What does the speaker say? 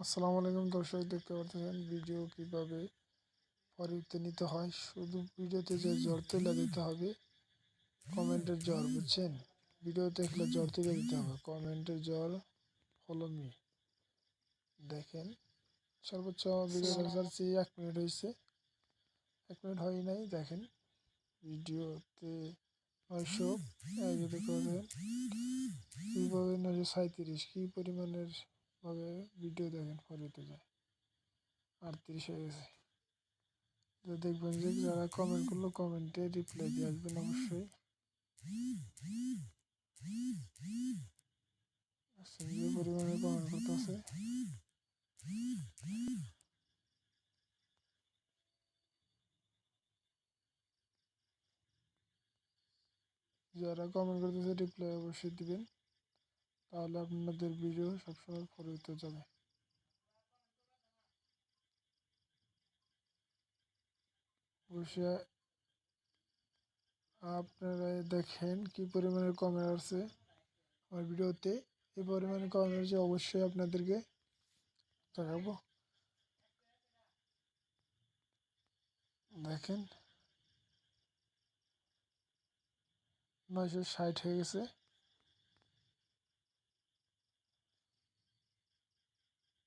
আসসালামু আলাইকুম দর্শক, দেখতে পাচ্ছেন ভিডিও কিভাবে পরিবর্তে নিতে হয়। শুধু ভিডিওতে যে জ্বর তুলে দিতে হবে, কমেন্টের জ্বর, বুঝছেন? ভিডিও দেখলে জ্বর তুলে দিতে হবে, কমেন্টের জ্বর ফলো মি। দেখেন, সর্বোচ্চ ভিডিও ছাড়ছি 1 মিনিট হয়েছে, 1 মিনিট হয় নাই। দেখেন ভিডিওতে 900, দেখতে পাবেন কীভাবে 937 কী পরিমাণের ভাবে ভিডিও দেখেন পরিবর্তে যায় 38 হয়ে গেছে। তো দেখবেন যে যারা কমেন্ট করলো কমেন্টে রিপ্লাই দিয়ে আসবেন অবশ্যই। যে পরিমাণে কমেন্ট করতেছে, যারা কমেন্ট করতেছে রিপ্লাই অবশ্যই দিবেন, তাহলে আপনাদের ভিডিও সবসময় পরিবর্তে যাবে। অবশ্যই আপনারা দেখেন কি পরিমাণে কমেন্ট আসছে আমার ভিডিওতে। এই পরিমাণে কমেন্ট আসছে অবশ্যই আপনাদেরকে দেখাবো। দেখেন 960 হয়ে গেছে।